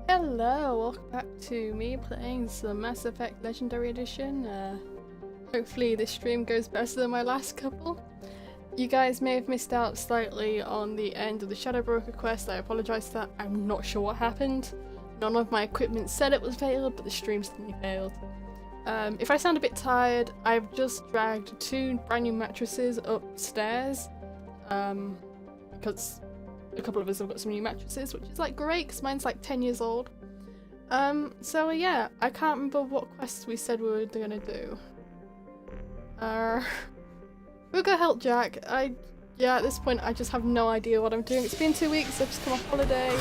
Hello, welcome back to me playing some Mass Effect Legendary Edition. Hopefully this stream goes better than my last couple. You guys may have missed out slightly on the end of the Shadow Broker quest. I apologise for that. I'm not sure what happened. None of my equipment said it was failed, but the stream suddenly failed. If I sound a bit tired, I've just dragged 2 brand new mattresses upstairs. Because a couple of us have got some new mattresses, which is like great because mine's like 10 years old. So yeah, I can't remember what quests we said we were gonna do. We'll go help Jack. Yeah, at this point I just have no idea what I'm doing. It's been 2 weeks, I've just come off holiday,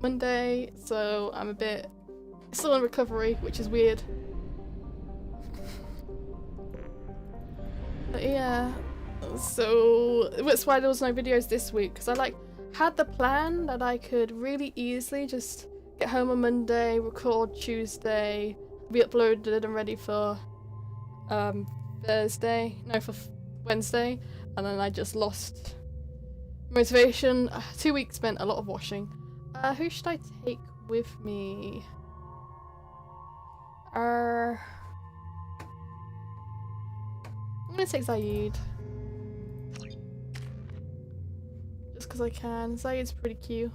Monday, so I'm a bit still in recovery, which is weird. But yeah. So that's why there was no videos this week, because I had the plan that I could really easily just get home on Monday, record Tuesday, be uploaded and ready for Wednesday, and then I just lost motivation. 2 weeks spent a lot of washing. Who should I take with me? I'm gonna take Zaid. Just because I can. Zaid's pretty cute.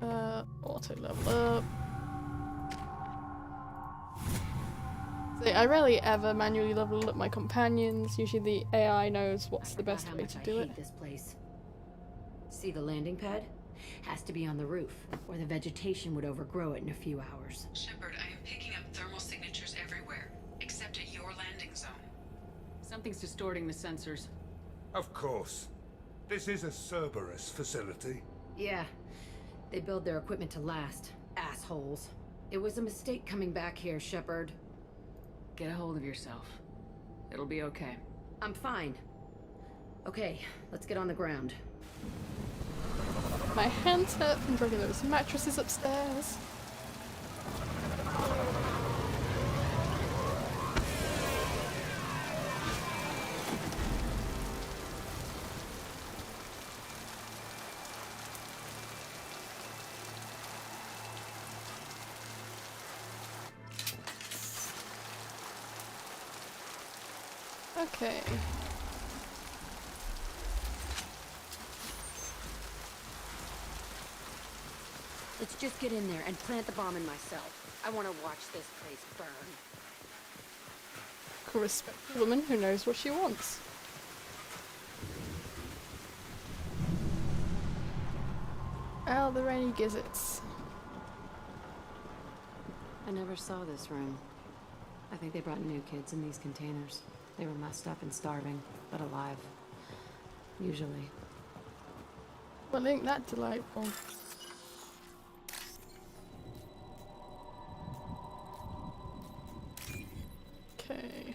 Auto level up. So I rarely ever manually level up my companions. Usually the AI knows what's the best way to do it. This place. See the landing pad? Has to be on the roof, or the vegetation would overgrow it in a few hours. Shepard, I am picking up thermal signatures everywhere, except at your landing zone. Something's distorting the sensors. Of course. This is a Cerberus facility. Yeah. They build their equipment to last. Assholes. It was a mistake coming back here, Shepard. Get a hold of yourself. It'll be okay. I'm fine. Okay, let's get on the ground. My hands hurt from dragging those mattresses upstairs. Okay. Let's just get in there and plant the bomb in myself. I want to watch this place burn. A respectful woman who knows what she wants. Are there any gizzards? I never saw this room. I think they brought new kids in these containers. They were messed up and starving, but alive. Usually. Well, ain't that delightful? Okay.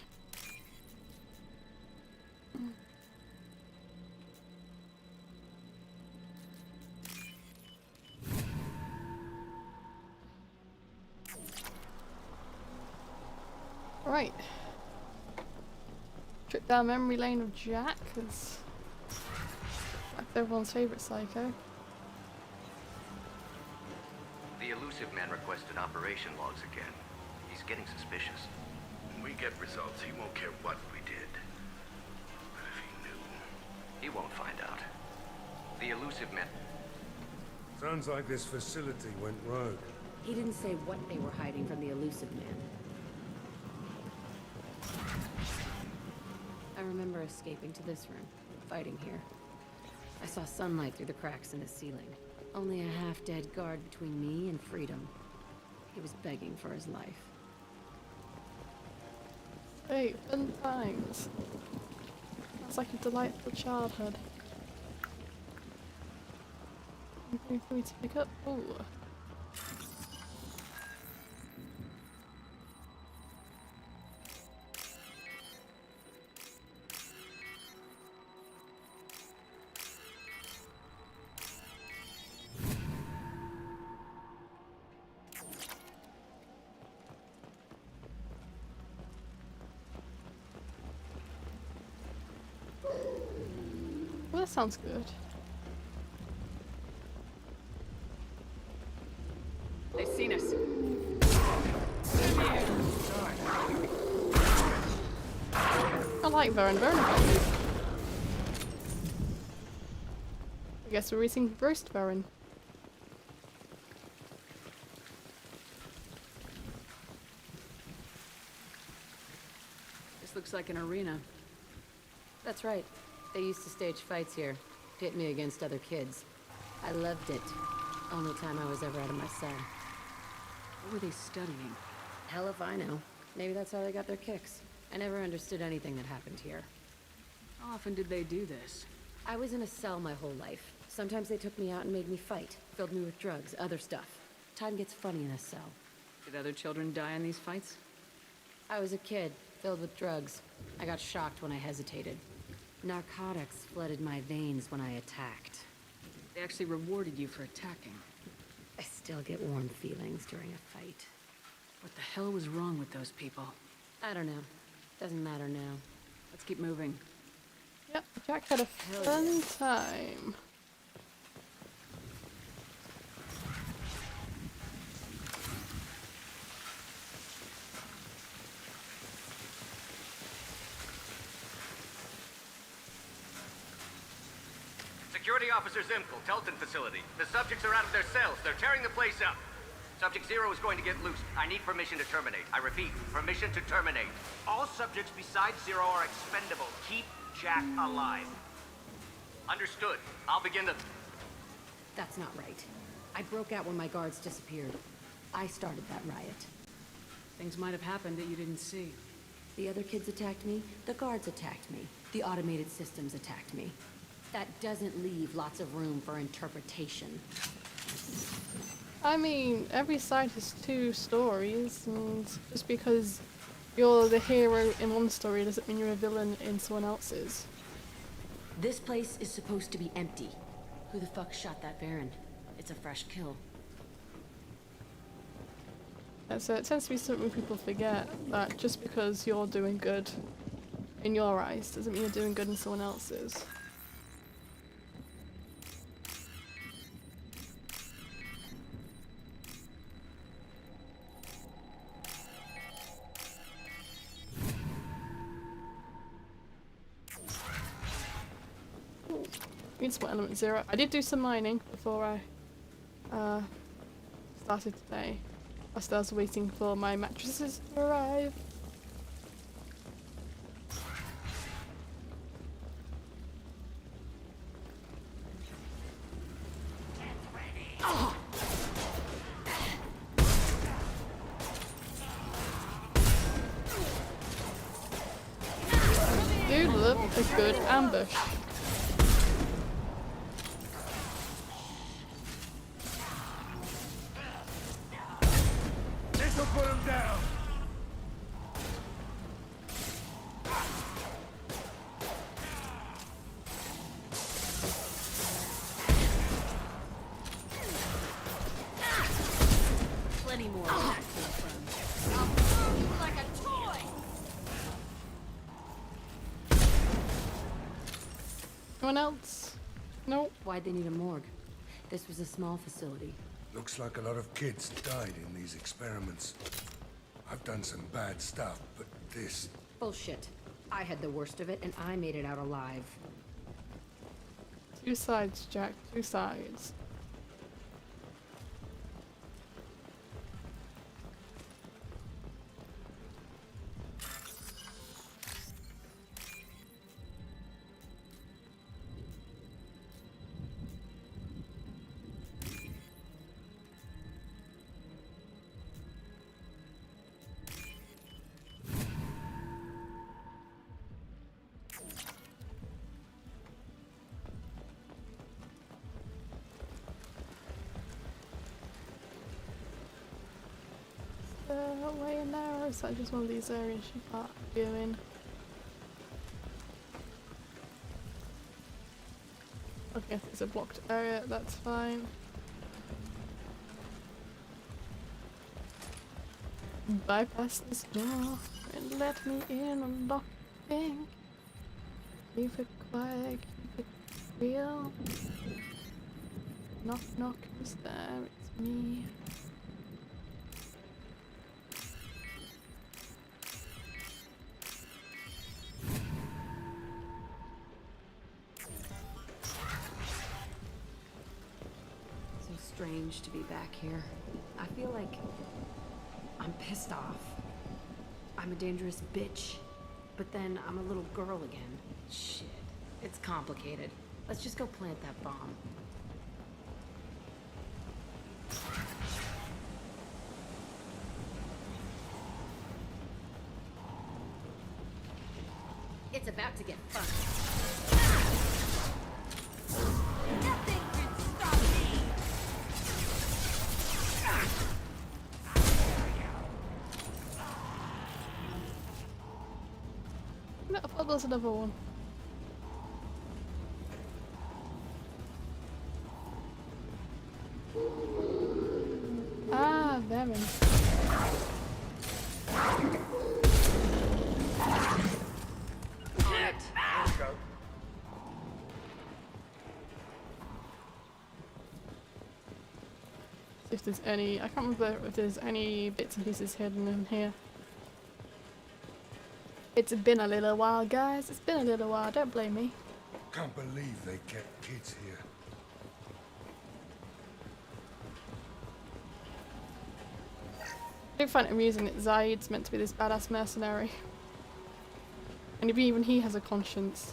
Right. Trip down memory lane of Jack, because that's everyone's favourite psycho. The elusive man requested operation logs again. He's getting suspicious. When we get results, he won't care what we did. But if he knew... He won't find out. The elusive man... Sounds like this facility went rogue. He didn't say what they were hiding from the elusive man. I remember escaping to this room, fighting here. I saw sunlight through the cracks in the ceiling. Only a half-dead guard between me and freedom. He was begging for his life. Hey, fun times. That's like a delightful childhood. Anything for me to pick up? Ooh. That sounds good. They've seen us. I like Varen. Varen are quite good. I guess we're eating roast Varen. This looks like an arena. That's right. They used to stage fights here, pit me against other kids. I loved it. Only time I was ever out of my cell. What were they studying? Hell if I know. Maybe that's how they got their kicks. I never understood anything that happened here. How often did they do this? I was in a cell my whole life. Sometimes they took me out and made me fight, filled me with drugs, other stuff. Time gets funny in a cell. Did other children die in these fights? I was a kid, filled with drugs. I got shocked when I hesitated. Narcotics flooded my veins when I attacked. They actually rewarded you for attacking. I still get warm feelings during a fight. What the hell was wrong with those people? I don't know. Doesn't matter now. Let's keep moving. Yep, Jack had a fun time. Security Officer Zimkel, Telton facility. The subjects are out of their cells. They're tearing the place up. Subject Zero is going to get loose. I need permission to terminate. I repeat, permission to terminate. All subjects besides Zero are expendable. Keep Jack alive. Understood. I'll begin the... That's not right. I broke out when my guards disappeared. I started that riot. Things might have happened that you didn't see. The other kids attacked me, the guards attacked me, the automated systems attacked me. That doesn't leave lots of room for interpretation. I mean, every side has two stories, and just because you're the hero in one story doesn't mean you're a villain in someone else's. This place is supposed to be empty. Who the fuck shot that Baron? It's a fresh kill. And so it tends to be something people forget, that just because you're doing good in your eyes doesn't mean you're doing good in someone else's. Need some element 0. I did do some mining before I started today. Whilst I was waiting for my mattresses to arrive. Do love a good ambush. Put him down! Plenty more where that came from. I'll throw you like a toy! Anyone else? Nope. Why'd they need a morgue? This was a small facility. Looks like a lot of kids died in these experiments. I've done some bad stuff, but this... Bullshit. I had the worst of it, and I made it out alive. Two sides, Jack. Two sides. Way in there, or is that just one of these areas you can't go in? Okay, if it's a blocked area, that's fine. Bypass this door and let me in, unlock the thing. Keep it quiet, keep it real? Knock knock, who's there? It's me. So strange to be back here. I feel like I'm pissed off. I'm a dangerous bitch. But then I'm a little girl again. Shit. It's complicated. Let's just go plant that bomb. It's about to get fun. Nothing can stop me! No, I thought there was another one. Ah, Venom. On it. Let's go. If there's any, I can't remember if there's any bits and pieces hidden in here. It's been a little while, guys. It's been a little while. Don't blame me. Can't believe they kept kids here. I do find it amusing that Zaid's meant to be this badass mercenary. And even he has a conscience.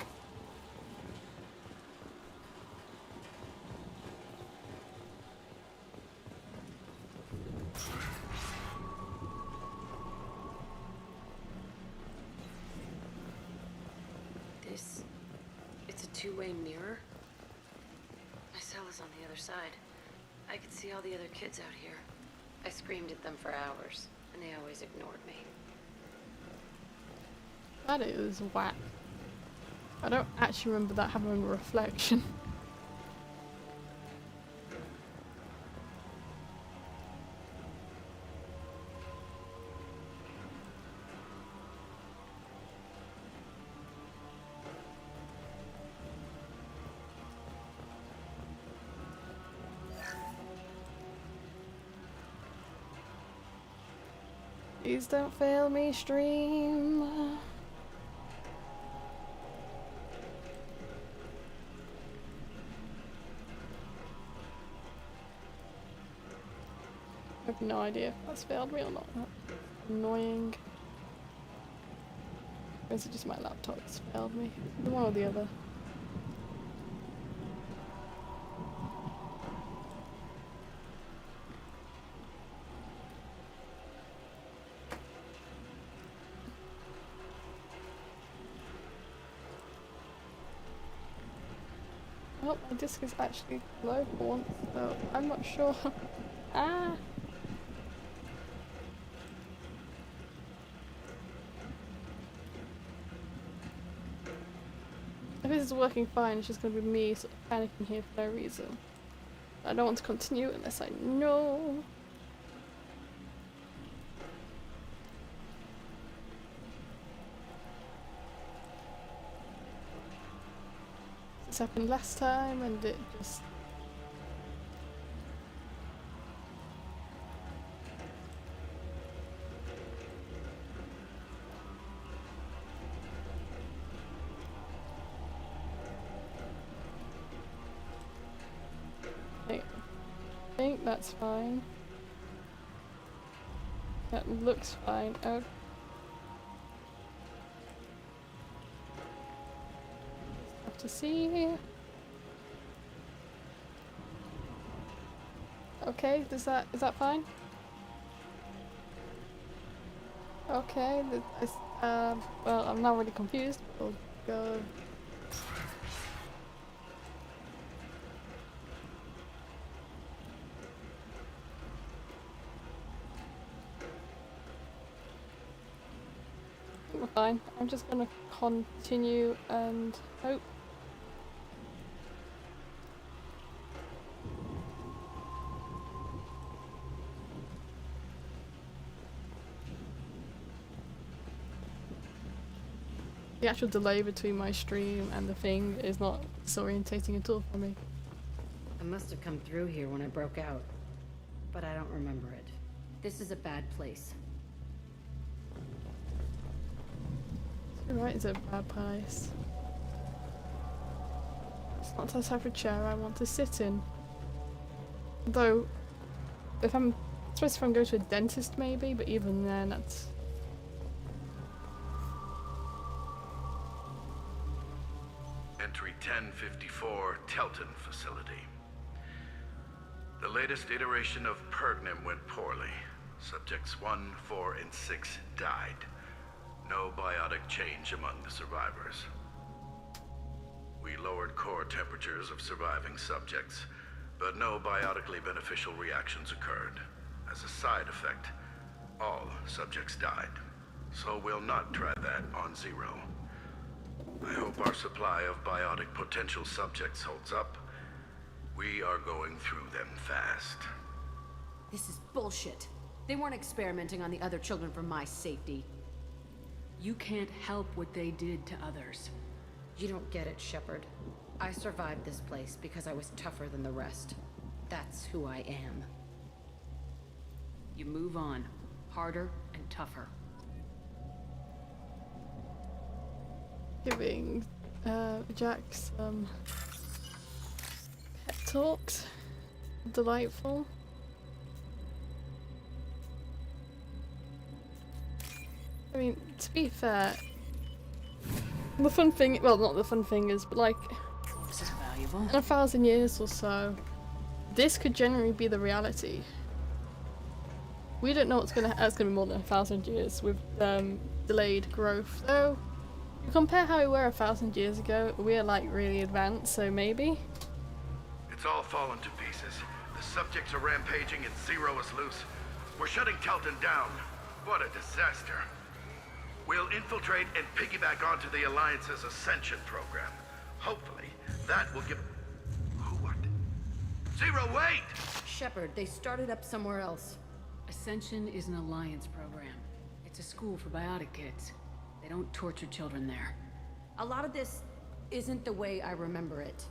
It's a two-way mirror. My cell is on the other side. I could see all the other kids out here. I screamed at them for hours, and they always ignored me. That is whack. I don't actually remember that having a reflection. Please don't fail me, stream. I have no idea if that's failed me or not. That's annoying. Or is it just my laptop that's failed me? One or the other. Oh, my disc is actually low for once, so I'm not sure. Ah! If this is working fine, it's just going to be me sort of panicking here for no reason. I don't want to continue unless I know. This happened last time and it just... I think that's fine. That looks fine. Oh. Have to see. Okay, is that fine? Okay, well, I'm not really confused. We'll go. We're fine. I'm just gonna continue and hope. the actual delay between my stream and the thing is not disorientating at all for me. I must have come through here when I broke out, but I don't remember it. This is a bad place. You're right, it's a bad place. It's not the type of chair I want to sit in. Though, if I'm supposed if I'm going to a dentist maybe, but even then that's... Entry 1054, Telton facility. The latest iteration of Pergnim went poorly. Subjects 1, 4, and 6 died. No biotic change among the survivors. We lowered core temperatures of surviving subjects, but no biotically beneficial reactions occurred. As a side effect, all subjects died. So we'll not try that on Zero. I hope our supply of biotic potential subjects holds up. We are going through them fast. This is bullshit. They weren't experimenting on the other children for my safety. You can't help what they did to others. You don't get it, Shepard. I survived this place because I was tougher than the rest. That's who I am. You move on. Harder and tougher. Giving Jack some pep talks. Delightful. I mean, to be fair, the fun thing, well, not the fun thing is, but like, This is valuable. in 1,000 years or so, this could generally be the reality. We don't know what's gonna be more than 1,000 years with delayed growth, though. You compare how we were 1,000 years ago, we're like really advanced, so maybe. It's all fallen to pieces. The subjects are rampaging and Zero is loose. We're shutting Telton down. What a disaster. We'll infiltrate and piggyback onto the Alliance's Ascension program. Hopefully, that will give... What? Zero, wait! Shepard, they started up somewhere else. Ascension is an alliance program. It's a school for biotic kids. They don't torture children there. A lot of this isn't the way I remember it.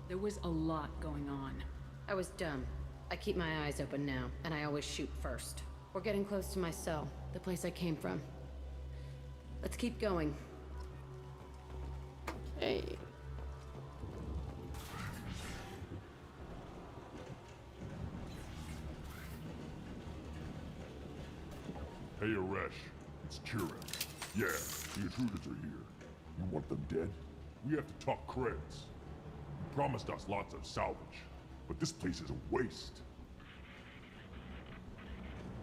There was a lot going on. I was dumb. I keep my eyes open now, and I always shoot first. We're getting close to my cell, the place I came from. Let's keep going. Okay. Hey, Aresh. It's Kieran. Yeah, the intruders are here. You want them dead? We have to talk creds. You promised us lots of salvage, but this place is a waste.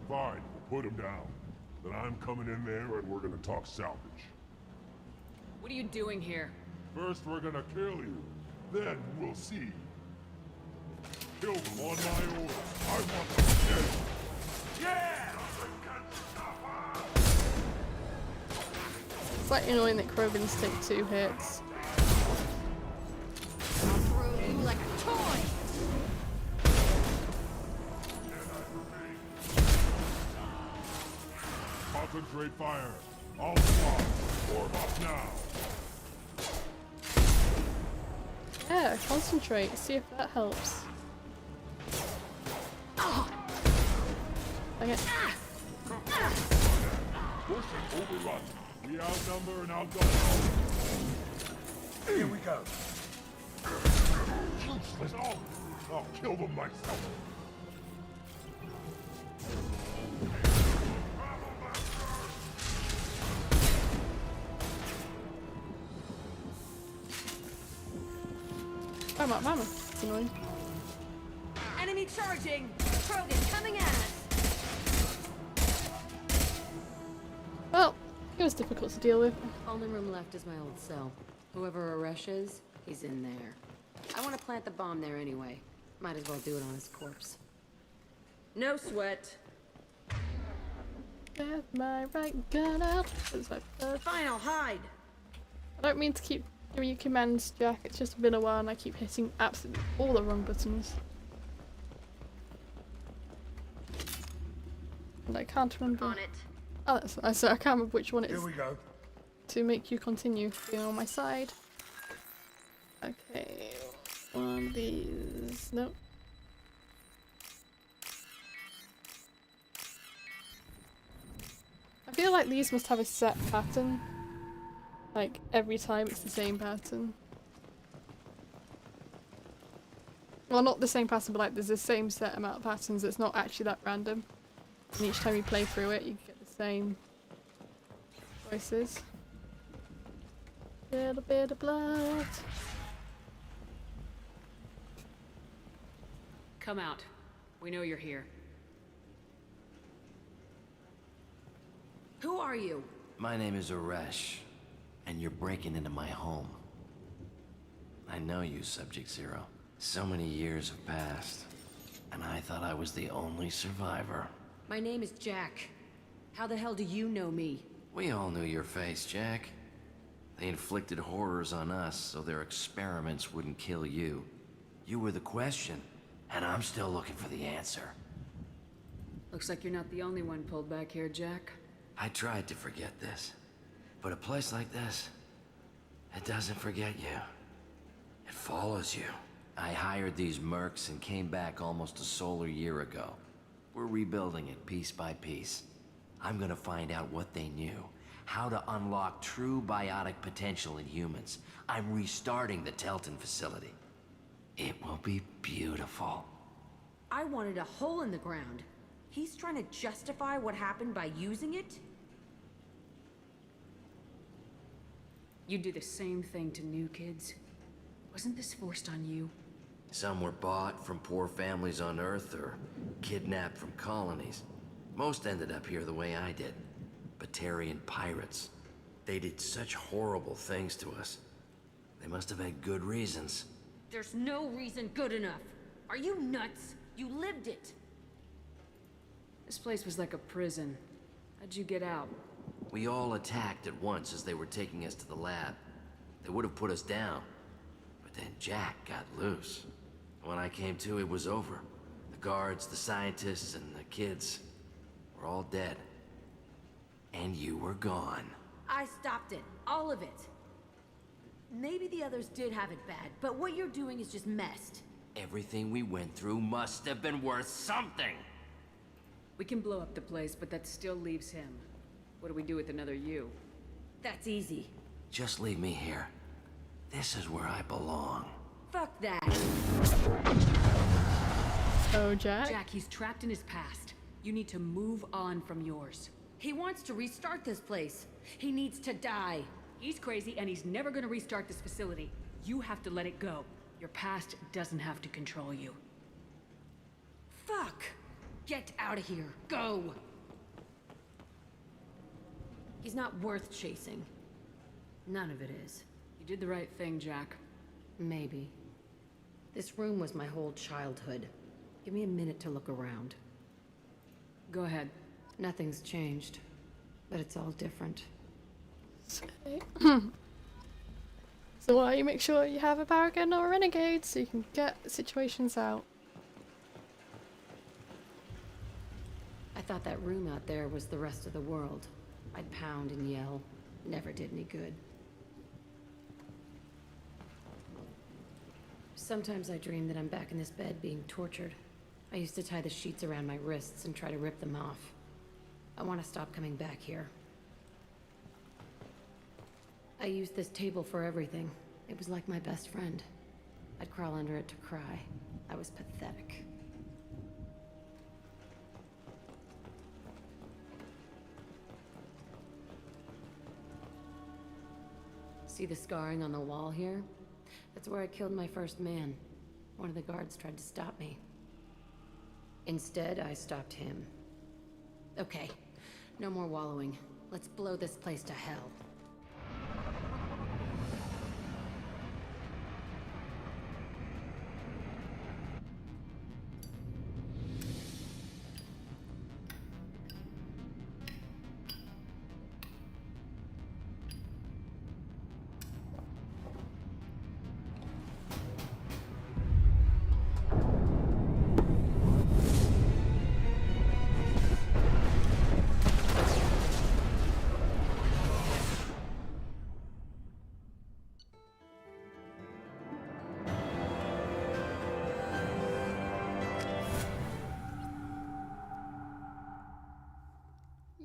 Fine, we'll put them down. Then I'm coming in there and we're gonna talk salvage. What are you doing here? First, we're gonna kill you. Then we'll see. Kill them on my orders. I want them dead. Yeah! It's like annoying that Krogans take 2 hits. I'll throw you like a toy! Concentrate fire. All squad. Form up now. Yeah, concentrate, see if that helps. Dang it. Push and overrun. We outnumber and outgun. Here we go. Useless. I'll kill them myself. I'm up, mama. It's annoying. Enemy charging! Krogan coming at us! Well, it was difficult to deal with. Only room left is my old cell. Whoever Aresh is, he's in there. I want to plant the bomb there anyway. Might as well do it on his corpse. No sweat. Get my right gun out. It's like, Fine, I'll hide. I don't mean to keep giving you commands, Jack. It's just been a while and I keep hitting absolutely all the wrong buttons. And I can't remember. On it. Oh, that's I can't remember which one it Here is. we go. to make you continue being on my side. Okay, one of these. Nope. I feel like these must have a set pattern. Like every time it's the same pattern. Well, not the same pattern, but like there's the same set amount of patterns. It's not actually that random. And each time you play through it, you get the same choices. Little bit of blood. Come out. We know you're here. Who are you? My name is Aresh, and you're breaking into my home. I know you, Subject Zero. So many years have passed, and I thought I was the only survivor. My name is Jack. How the hell do you know me? We all knew your face, Jack. They inflicted horrors on us so their experiments wouldn't kill you. You were the question, and I'm still looking for the answer. Looks like you're not the only one pulled back here, Jack. I tried to forget this, but a place like this, it doesn't forget you. It follows you. I hired these mercs and came back almost a solar year ago. We're rebuilding it piece by piece. I'm gonna find out what they knew, how to unlock true biotic potential in humans. I'm restarting the Telton facility. It will be beautiful. I wanted a hole in the ground. He's trying to justify what happened by using it? You do the same thing to new kids. Wasn't this forced on you? Some were bought from poor families on Earth or kidnapped from colonies. Most ended up here the way I did. Batarian pirates. They did such horrible things to us. They must have had good reasons. There's no reason good enough. Are you nuts? You lived it. This place was like a prison. How'd you get out? We all attacked at once as they were taking us to the lab. They would have put us down. But then Jack got loose. When I came to, it was over. The guards, the scientists, and the kids were all dead. And you were gone. I stopped it. All of it. Maybe the others did have it bad, but what you're doing is just messed. Everything we went through must have been worth something. We can blow up the place, but that still leaves him. What do we do with another you? That's easy. Just leave me here. This is where I belong. Fuck that. Oh, Jack? Jack, he's trapped in his past. You need to move on from yours. He wants to restart this place. He needs to die. He's crazy and he's never gonna restart this facility. You have to let it go. Your past doesn't have to control you. Fuck! Get out of here. Go! He's not worth chasing. None of it is. You did the right thing, Jack. Maybe. This room was my whole childhood. Give me a minute to look around. Go ahead. Nothing's changed, but it's all different. So why you make sure you have a paragon or a renegade so you can get situations out. I thought that room out there was the rest of the world. I'd pound and yell. Never did any good. Sometimes I dream that I'm back in this bed being tortured. I used to tie the sheets around my wrists and try to rip them off. I want to stop coming back here. I used this table for everything. It was like my best friend. I'd crawl under it to cry. I was pathetic. See the scarring on the wall here? That's where I killed my first man. One of the guards tried to stop me. Instead, I stopped him. Okay, no more wallowing. Let's blow this place to hell.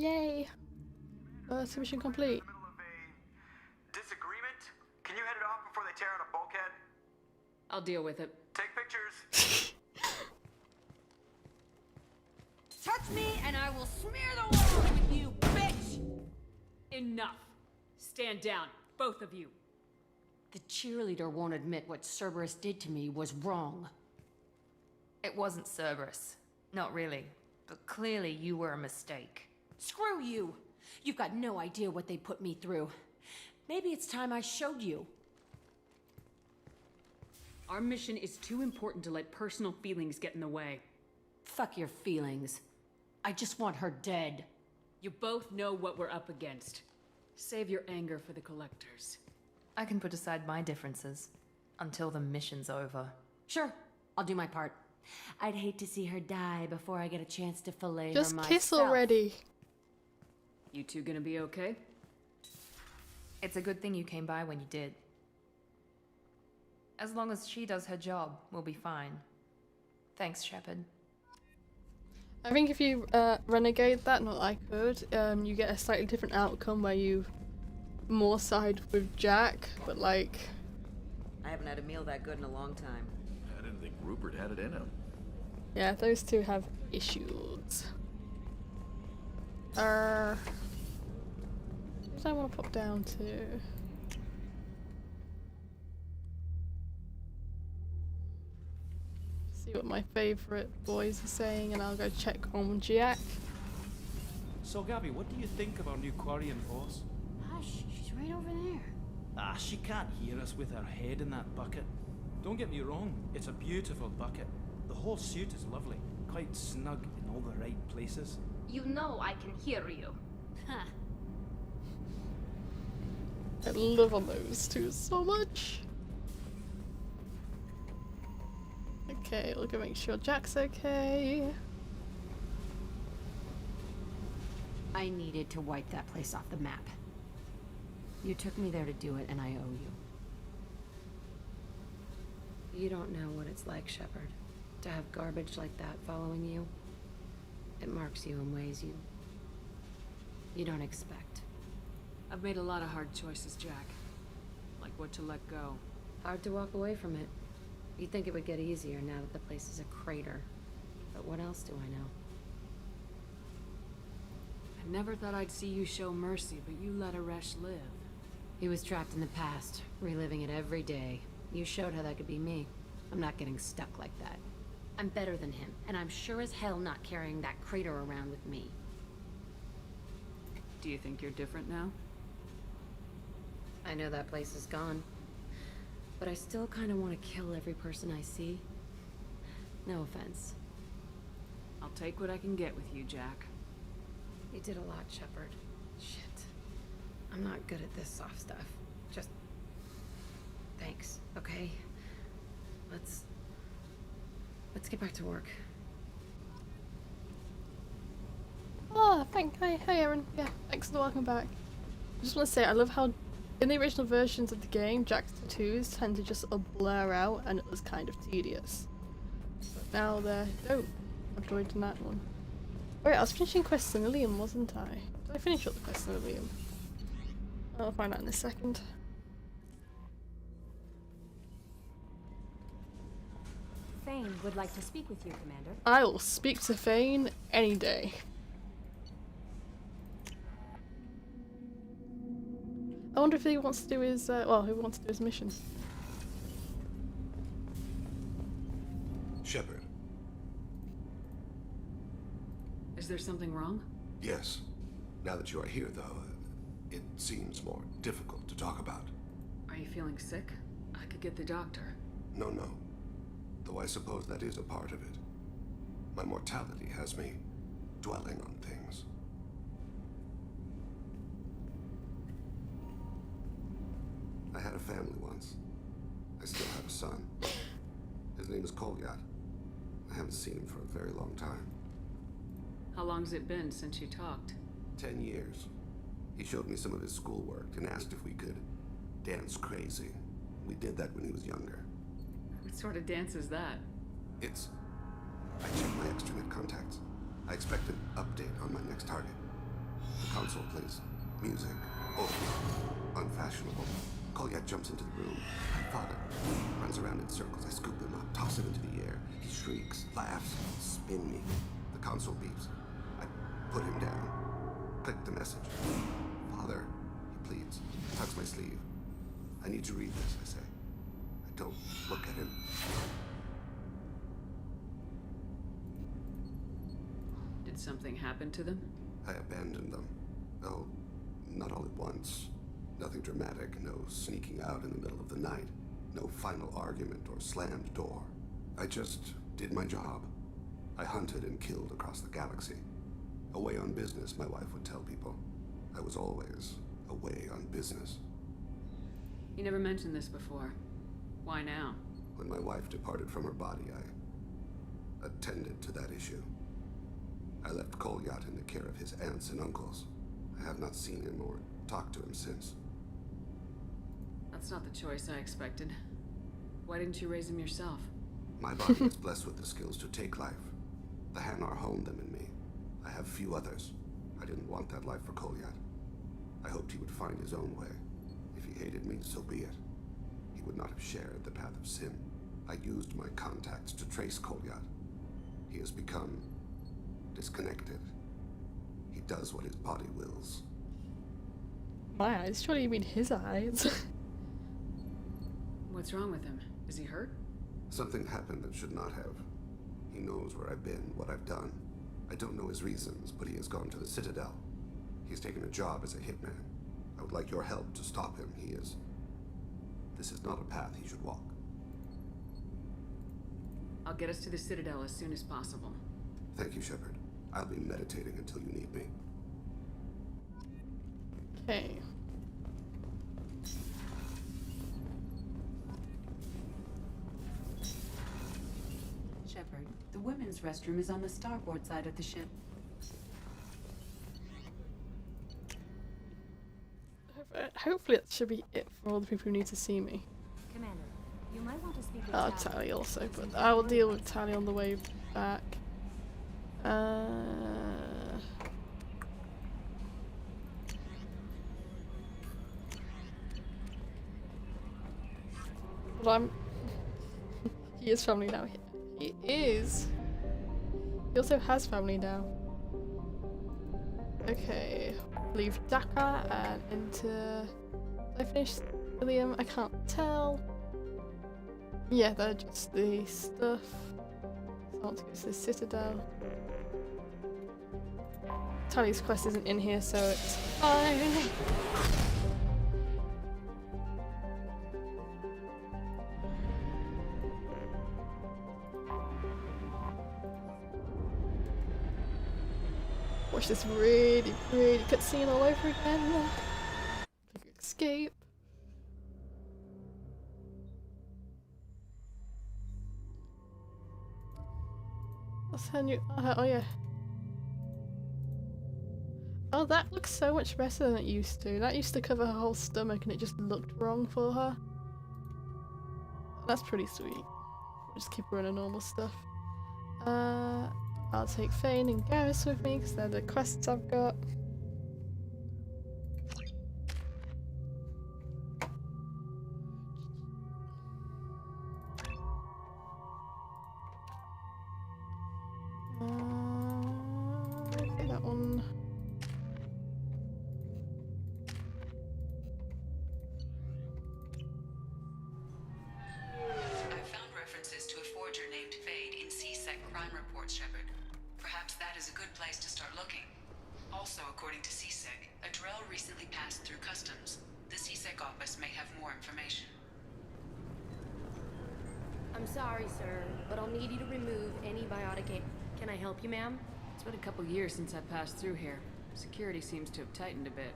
Yay! Mission complete. Middle of a disagreement? Can you head it off before they tear out a bulkhead? I'll deal with it. Take pictures. Touch me and I will smear the walls with you, bitch! Enough. Stand down, both of you. The cheerleader won't admit what Cerberus did to me was wrong. It wasn't Cerberus. Not really. But clearly you were a mistake. Screw you! You've got no idea what they put me through. Maybe it's time I showed you. Our mission is too important to let personal feelings get in the way. Fuck your feelings. I just want her dead. You both know what we're up against. Save your anger for the collectors. I can put aside my differences until the mission's over. Sure, I'll do my part. I'd hate to see her die before I get a chance to fillet Just her myself. kiss already. You two gonna be okay? It's a good thing you came by when you did. As long as she does her job, we'll be fine. Thanks, Shepard. I think if you renegade that, not I could, you get a slightly different outcome where you more side with Jack, but like... I haven't had a meal that good in a long time. I didn't think Rupert had it in him. Yeah, those two have issues. What do I want to pop down to? See what my favourite boys are saying, and I'll go check on Jack. So, Gabby, what do you think of our new Quarian boss? Hush, she's right over there. Ah, she can't hear us with her head in that bucket. Don't get me wrong, it's a beautiful bucket. The whole suit is lovely, quite snug in all the right places. You know I can hear you. Huh. I love on those two so much. Okay, we'll go make sure Jack's okay. I needed to wipe that place off the map. You took me there to do it, and I owe you. You don't know what it's like, Shepard, to have garbage like that following you. It marks you in ways you don't expect. I've made a lot of hard choices, Jack. Like what to let go. Hard to walk away from it. You'd think it would get easier now that the place is a crater. But what else do I know? I never thought I'd see you show mercy, but you let Aresh live. He was trapped in the past, reliving it every day. You showed how that could be me. I'm not getting stuck like that. I'm better than him, and I'm sure as hell not carrying that crater around with me. Do you think you're different now? I know that place is gone. But I still kind of want to kill every person I see. No offense. I'll take what I can get with you, Jack. You did a lot, Shepard. Shit. I'm not good at this soft stuff. Just... thanks, okay? Let's get back to work. Oh, hey Aaron. Yeah, thanks for welcome back. I just want to say, I love how in the original versions of the game, Jack's tattoos tend to just blur out, and it was kind of tedious. But now they're dope. I've enjoyed that one. Wait, I was finishing Quest in Ilium, wasn't I? Did I finish up the Quest in Ilium? I'll find out in a second. Thane would like to speak with you, Commander. I will speak to Thane any day. I wonder if he wants to do his, well, who wants to do his mission? Shepard. Is there something wrong? Yes. Now that you are here, though, it seems more difficult to talk about. Are you feeling sick? I could get the doctor. No. Though I suppose that is a part of it. My mortality has me dwelling on things. I had a family once. I still have a son. His name is Kolyat. I haven't seen him for a very long time. How long's it been since you talked? 10 years. He showed me some of his schoolwork and asked if we could dance crazy. We did that when he was younger. What sort of dance is that? I checked my extranet contacts. I expect an update on my next target. Console, please. Music. Old. Unfashionable. Kolyat jumps into the room. I father. Runs around in circles. I scoop him up, toss him into the air. He shrieks, laughs, spin me. The console beeps. I put him down. Click the message. Father, he pleads. Tucks my sleeve. I need to read this, I say. I don't look at him. Did something happen to them? I abandoned them. Oh, not all at once. Nothing dramatic, no sneaking out in the middle of the night. No final argument or slammed door. I just did my job. I hunted and killed across the galaxy. Away on business, my wife would tell people. I was always away on business. You never mentioned this before. Why now? When my wife departed from her body, I attended to that issue. I left Kolyat in the care of his aunts and uncles. I have not seen him or talked to him since. That's not the choice I expected. Why didn't you raise him yourself? My body is blessed with the skills to take life. The Hanar honed them in me. I have few others. I didn't want that life for Kolyat. I hoped he would find his own way. If he hated me, so be it. He would not have shared the path of sin. I used my contacts to trace Kolyat. He has become disconnected. He does what his body wills. My eyes? Surely you mean his eyes. What's wrong with him? Is he hurt? Something happened that should not have. He knows where I've been, what I've done. I don't know his reasons, but he has gone to the Citadel. He's taken a job as a hitman. I would like your help to stop him. This is not a path he should walk. I'll get us to the Citadel as soon as possible. Thank you, Shepard. I'll be meditating until you need me. Okay. Shepard, the women's restroom is on the starboard side of the ship. Hopefully that should be it for all the people who need to see me. Commander, you might want to speak with Tally also, but I will deal with Tally on the way back. But I'm... He is family now. He is. He also has family now. Okay. Leave Dakar and enter... Did I finish William? I can't tell. Yeah, they're just the stuff. So I want to go to the Citadel. Tally's quest isn't in here, so it's fine. Watch this really cutscene all over again. Click escape. What's her new? Oh yeah. Oh, that looks so much better than it used to. That used to cover her whole stomach and it just looked wrong for her. That's pretty sweet. We'll just keep her in her normal stuff. I'll take Fane and Garrus with me because they're the quests I've got. Okay, that one. I've found references to a forger named Fade in C-Sec crime reports, Shepard. Perhaps that is a good place to start looking. Also, according to C-Sec, a Drell recently passed through customs. The C-Sec office may have more information. I'm sorry, sir, but I'll need you to remove any biotic aid. Can I help you, ma'am? It's been a couple years since I passed through here. Security seems to have tightened a bit.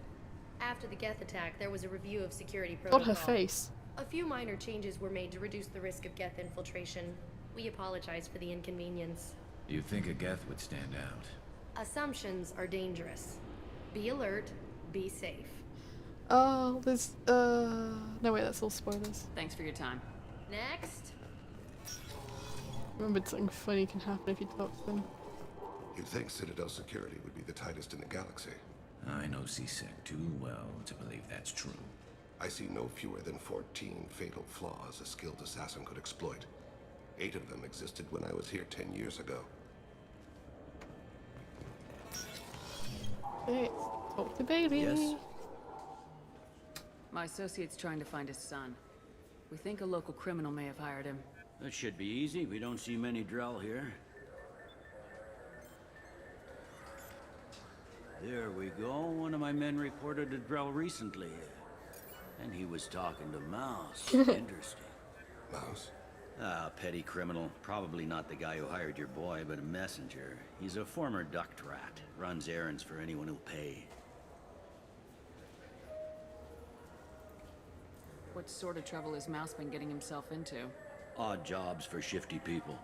After the Geth attack, there was a review of security God, protocol. her face. A few minor changes were made to reduce the risk of Geth infiltration. We apologize for the inconvenience. Do you think a Geth would stand out? Assumptions are dangerous. Be alert, be safe. Oh, there's no wait, that's all spoilers. Thanks for your time. Next. Remembered something funny can happen if you talk to them. You'd think Citadel security would be the tightest in the galaxy. I know C-Sec too well to believe that's true. I see no fewer than 14 fatal flaws a skilled assassin could exploit. 8 of them existed when I was here 10 years ago. Let's talk to Bailey. Yes? My associate's trying to find his son. We think a local criminal may have hired him. That should be easy. We don't see many Drell here. There we go. One of my men reported a Drell recently. And he was talking to Mouse. Interesting. Mouse? Ah, petty criminal. Probably not the guy who hired your boy, but a messenger. He's a former duct rat. Runs errands for anyone who'll pay. What sort of trouble has Mouse been getting himself into? Odd jobs for shifty people.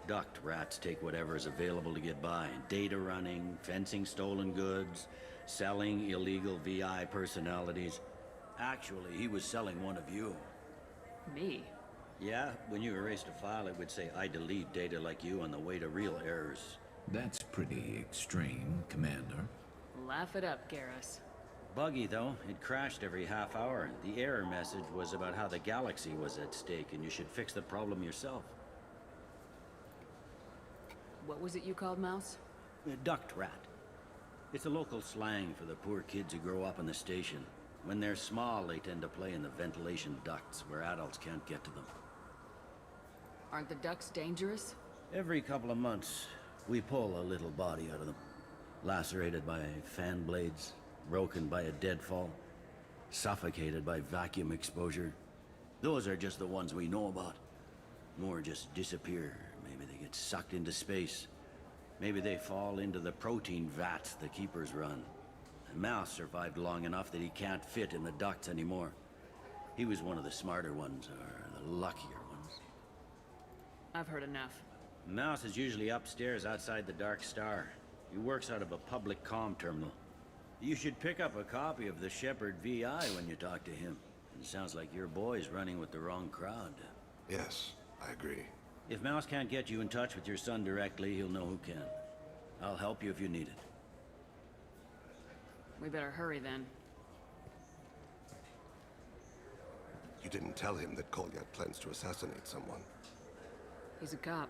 Duct rats take whatever is available to get by. Data running, fencing stolen goods, selling illegal VI personalities. Actually, he was selling one of you. Me? Yeah, when you erased a file, it would say, I delete data like you on the way to real errors. That's pretty extreme, Commander. Laugh it up, Garrus. Buggy, though. It crashed every half hour. The error message was about how the galaxy was at stake, and you should fix the problem yourself. What was it you called Mouse? A duct rat. It's a local slang for the poor kids who grow up in the station. When they're small, they tend to play in the ventilation ducts where adults can't get to them. Aren't the ducts dangerous? Every couple of months, we pull a little body out of them. Lacerated by fan blades, broken by a deadfall, suffocated by vacuum exposure. Those are just the ones we know about. More just disappear. Maybe they get sucked into space. Maybe they fall into the protein vats the keepers run. And Mouse survived long enough that he can't fit in the ducts anymore. He was one of the smarter ones, or the luckier ones. I've heard enough. Mouse is usually upstairs outside the Dark Star. He works out of a public comm terminal. You should pick up a copy of the Shepard VI when you talk to him. It sounds like your boy's running with the wrong crowd. Yes, I agree. If Mouse can't get you in touch with your son directly, he'll know who can. I'll help you if you need it. We better hurry then. You didn't tell him that Kolyat plans to assassinate someone. He's a cop.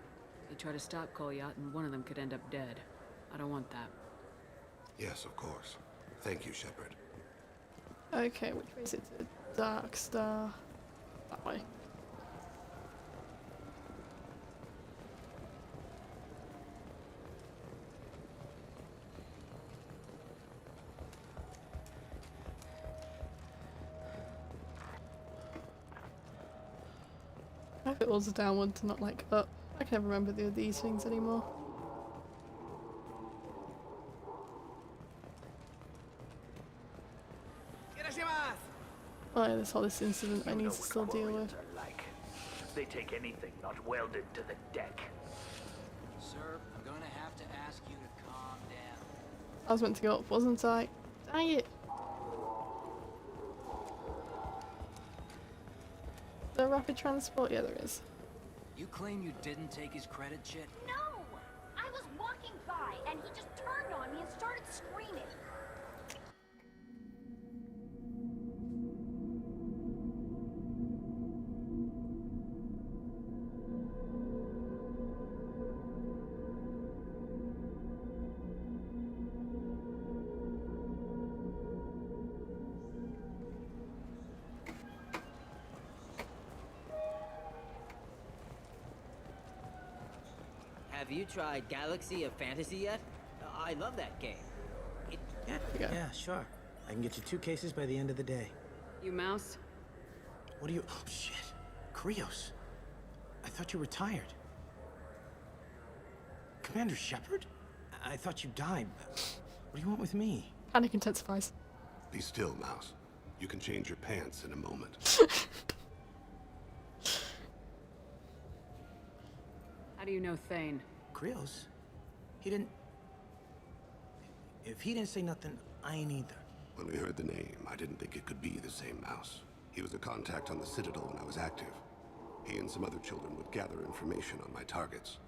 He tried to stop Kolyat, and one of them could end up dead. I don't want that. Yes, of course. Thank you, Shepard. Okay, which way is it to the Dark Star? That way. I hope it was a downward to not like up. I can never remember these things anymore. Oh yeah, there's all this incident I need to still deal with. Like. They take anything not welded to the deck. Sir, I'm gonna have to ask you to calm down. I was meant to go up, wasn't I? Dang it! The rapid transport? Yeah, there is. You claim you didn't take his credit, Chit? No! I was walking by and he just turned on me and started screaming. Have you tried Galaxy of Fantasy yet? I love that game. Yeah, sure. I can get you 2 cases by the end of the day. You Mouse? What are you... Oh, shit. Krios. I thought you were retired. Commander Shepard? I thought you died. What do you want with me? Panic intensifies. Be still, Mouse. You can change your pants in a moment. How do you know Thane? Krios? He didn't... If he didn't say nothing, I ain't either. When we heard the name, I didn't think it could be the same Mouse. He was a contact on the Citadel when I was active. He and some other children would gather information on my targets.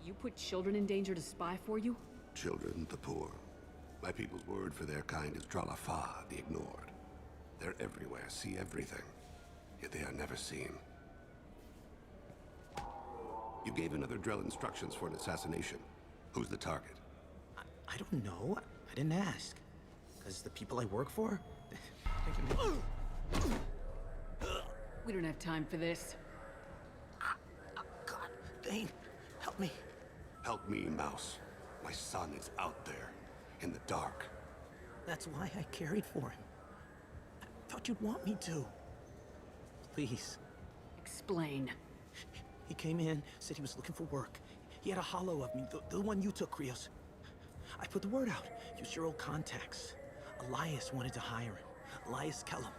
You put children in danger to spy for you? Children, the poor. My people's word for their kind is Dralafa, the ignored. They're everywhere, see everything. Yet they are never seen. You gave another Drell instructions for an assassination. Who's the target? I don't know. I didn't ask. Because the people I work for? We don't have time for this. God, Thane, help me. Help me, Mouse. My son is out there, in the dark. That's why I carried for him. I thought you'd want me to. Please. Explain. He came in, said he was looking for work. He had a hollow of me, the one you took, Krios. I put the word out. Use your old contacts. Elias wanted to hire him. Elias Kellum.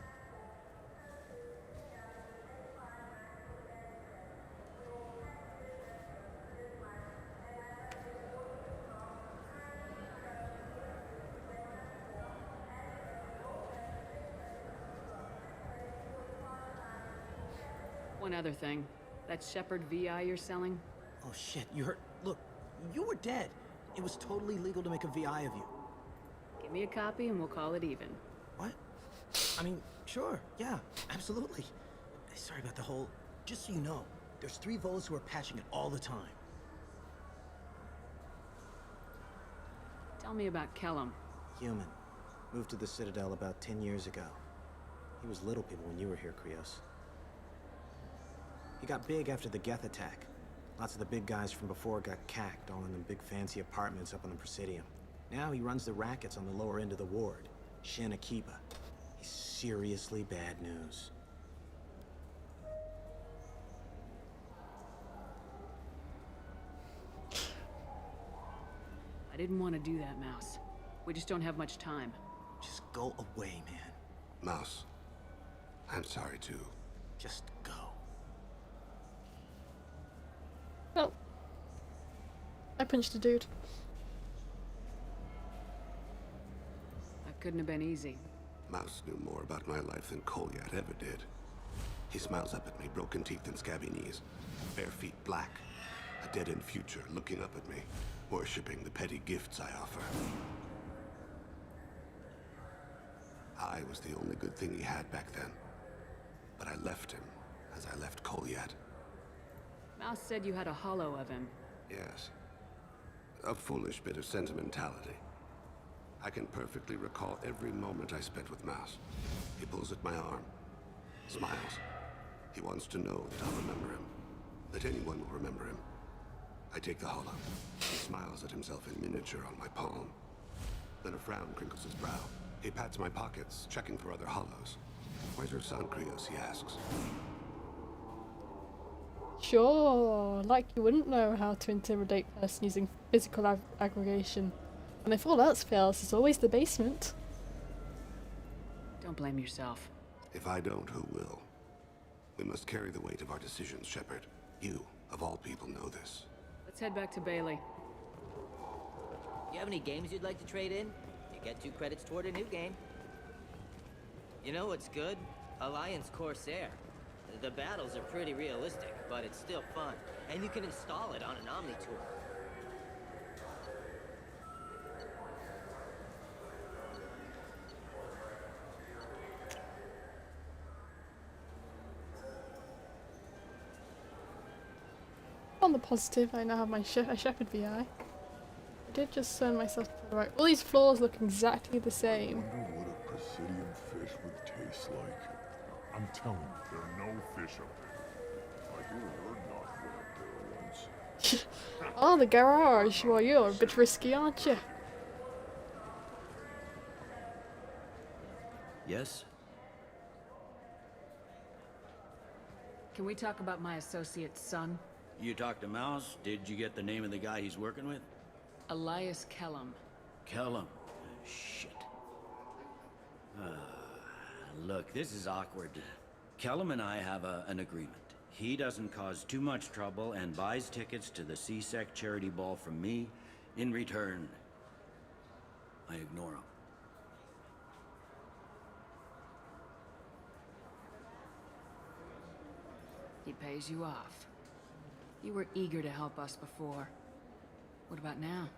One other thing. That Shepard VI you're selling? Oh shit, you heard? Look, you were dead. It was totally legal to make a VI of you. Give me a copy and we'll call it even. What? I mean, sure, yeah, absolutely. Sorry about the whole... Just so you know, there's 3 Vols who are patching it all the time. Tell me about Kellum. Human. Moved to the Citadel about 10 years ago. He was Little People when you were here, Krios. He got big after the Geth attack. Lots of the big guys from before got cacked, all in them big fancy apartments up on the Presidium. Now he runs the rackets on the lower end of the ward, Shin Akiba. He's seriously bad news. I didn't want to do that, Mouse. We just don't have much time. Just go away, man. Mouse, I'm sorry too. Just go. Well, I punched a dude. That couldn't have been easy. Mouse knew more about my life than Kolyat ever did. He smiles up at me, broken teeth and scabby knees. Bare feet black. A dead-end future looking up at me, worshipping the petty gifts I offer. I was the only good thing he had back then. But I left him, as I left Kolyat. Mouse said you had a hollow of him. Yes. A foolish bit of sentimentality. I can perfectly recall every moment I spent with Mouse. He pulls at my arm, smiles. He wants to know that I'll remember him, that anyone will remember him. I take the hollow. He smiles at himself in miniature on my palm. Then a frown crinkles his brow. He pats my pockets, checking for other hollows. Where's your son, Krios? He asks. Sure, like you wouldn't know how to intimidate a person using physical aggregation. And if all else fails, there's always the basement. Don't blame yourself. If I don't, who will? We must carry the weight of our decisions, Shepard. You, of all people, know this. Let's head back to Bailey. You have any games you'd like to trade in? You get 2 credits toward a new game. You know what's good? Alliance Corsair. The battles are pretty realistic, but it's still fun. And you can install it on an Omni tool. On the positive, I now have my Shepard VI. I did just send myself to the right. All these floors look exactly the same. I wonder what a Presidium fish would taste like. I'm telling you, there are no fish up there. I hear a word knock went up there once. Oh, the garage. Well, you're a bit risky, aren't you? Yes? Can we talk about my associate's son? You talked to Mouse? Did you get the name of the guy he's working with? Elias Kellum. Kellum. Shit. Look, this is awkward. Kellum and I have an agreement. He doesn't cause too much trouble and buys tickets to the CSEC charity ball from me. In return, I ignore him. He pays you off. You were eager to help us before. What about now?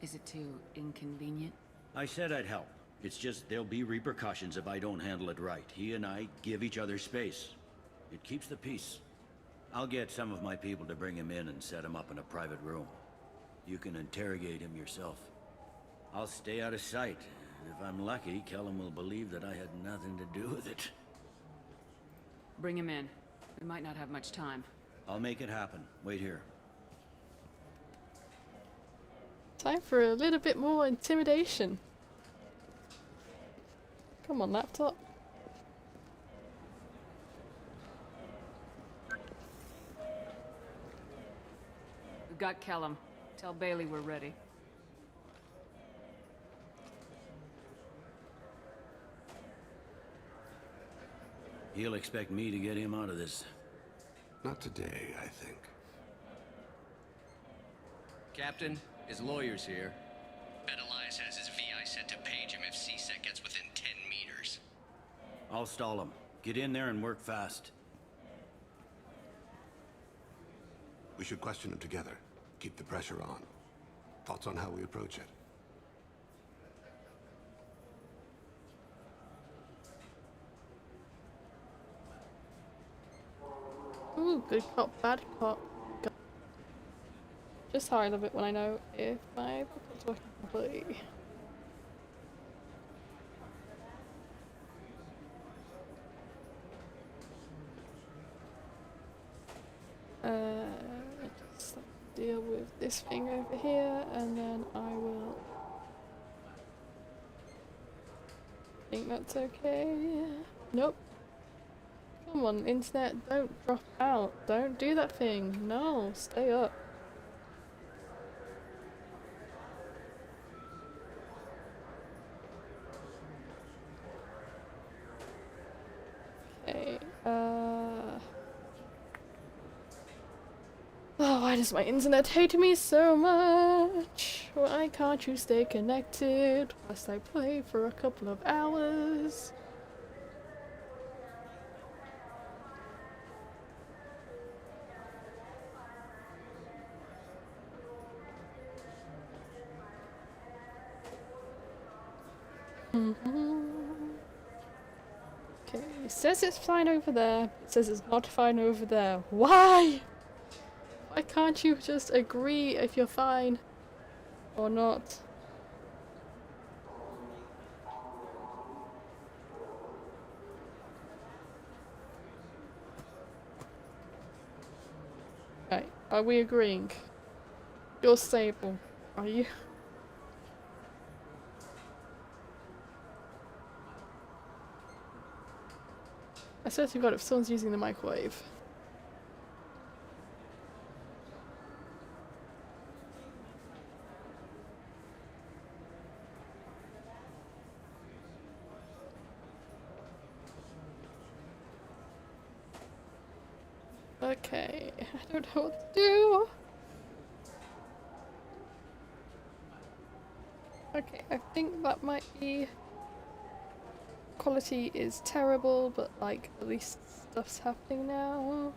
Is it too inconvenient? I said I'd help. It's just there'll be repercussions if I don't handle it right. He and I give each other space. It keeps the peace. I'll get some of my people to bring him in and set him up in a private room. You can interrogate him yourself. I'll stay out of sight. If I'm lucky, Kellum will believe that I had nothing to do with it. Bring him in. We might not have much time. I'll make it happen. Wait here. Time for a little bit more intimidation. Come on, laptop. We've got Kellum. Tell Bailey we're ready. He'll expect me to get him out of this. Not today, I think. Captain, his lawyer's here. Bet Elias has his VI set to page him if CSEC gets within 10 meters. I'll stall him. Get in there and work fast. We should question him together. Keep the pressure on. Thoughts on how we approach it? Ooh, good cop, bad cop. Just hide a bit when I know if my buttons working properly. Just deal with this thing over here, and then I will. Think that's okay. Nope. Come on, internet, don't drop out. Don't do that thing. No, stay up. Okay, oh, why does my internet hate me so much? Why can't you stay connected whilst I play for a couple of hours? Okay, it says it's fine over there. It says it's not fine over there. Why? Why can't you just agree if you're fine or not? Right, are we agreeing? You're stable, are you? I swear to God, if someone's using the microwave. Okay, I don't know what to do. Okay, I think that might be... Quality is terrible, but like at least stuff's happening now.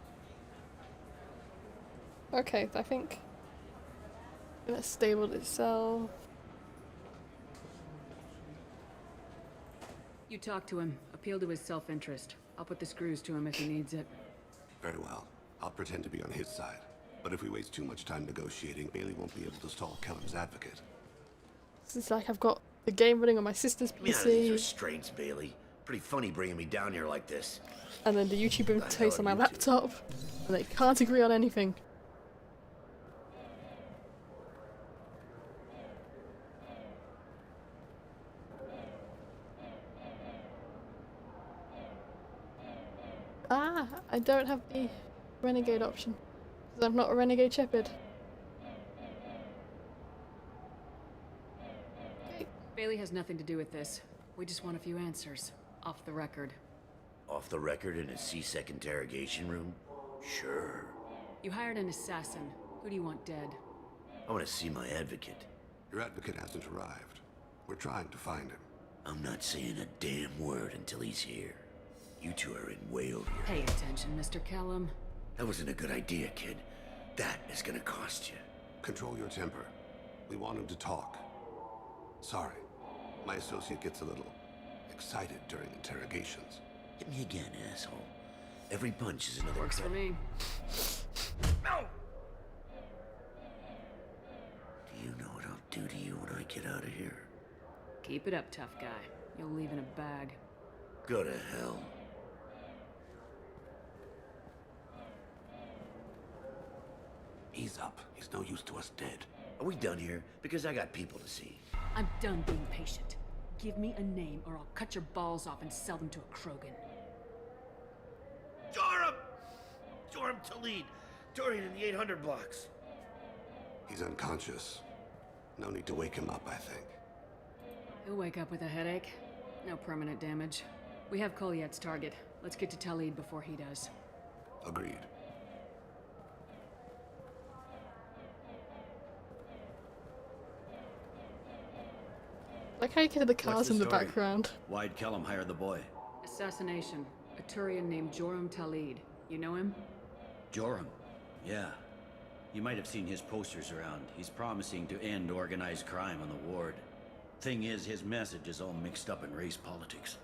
Okay, I think it's stable itself. You talk to him. Appeal to his self-interest. I'll put the screws to him if he needs it. Very well. I'll pretend to be on his side. But if we waste too much time negotiating, Bailey won't be able to stall Kellum's advocate. This is like I've got the game running on my sister's Get me out of these PC. restraints, Bailey. Pretty funny bringing me down here like this. And then the YouTube interface on my laptop. And they can't agree on anything. Ah, I don't have the renegade option. Because I'm not a renegade shepherd. Bailey has nothing to do with this. We just want a few answers. Off the record. Off the record in a CSEC interrogation room? Sure. You hired an assassin. Who do you want dead? I want to see my advocate. Your advocate hasn't arrived. We're trying to find him. I'm not saying a damn word until he's here. You two are in whale here. Pay attention, Mr. Kellum. That wasn't a good idea, kid. That is gonna cost you. Control your temper. We want him to talk. Sorry, my associate gets a little excited during interrogations. Hit me again, asshole. Every punch is another Works for me. No! Do you know what I'll do to you when I get out of here? Keep it up, tough guy. You'll leave in a bag. Go to hell. Ease up. He's no use to us dead. Are we done here? Because I got people to see. I'm done being patient. Give me a name or I'll cut your balls off and sell them to a Krogan. Joram! Joram Talid. Dorian in the 800 blocks. He's unconscious. No need to wake him up, I think. He'll wake up with a headache. No permanent damage. We have Kolyat's target. Let's get to Talid before he does. Agreed. Like how you get the cars in the story? background. Why'd Kellum hire the boy? Assassination. A Turian named Joram Talid. You know him? Joram. Yeah. You might have seen his posters around. He's promising to end organized crime on the ward. Thing is, his message is all mixed up in race politics.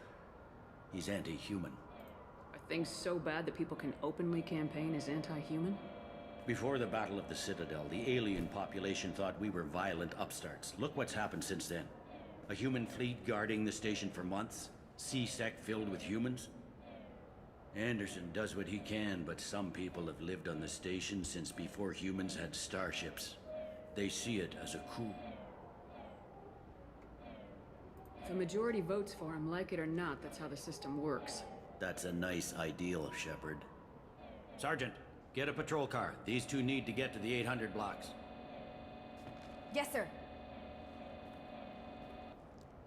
He's anti-human. Are things so bad that people can openly campaign as anti-human? Before the Battle of the Citadel, the alien population thought we were violent upstarts. Look what's happened since then. A human fleet guarding the station for months. C-Sec filled with humans. Anderson does what he can, but some people have lived on the station since before humans had starships. They see it as a coup. If a majority votes for him, like it or not, that's how the system works. That's a nice ideal, Shepard. Sergeant, get a patrol car. These two need to get to the 800 blocks. Yes, sir.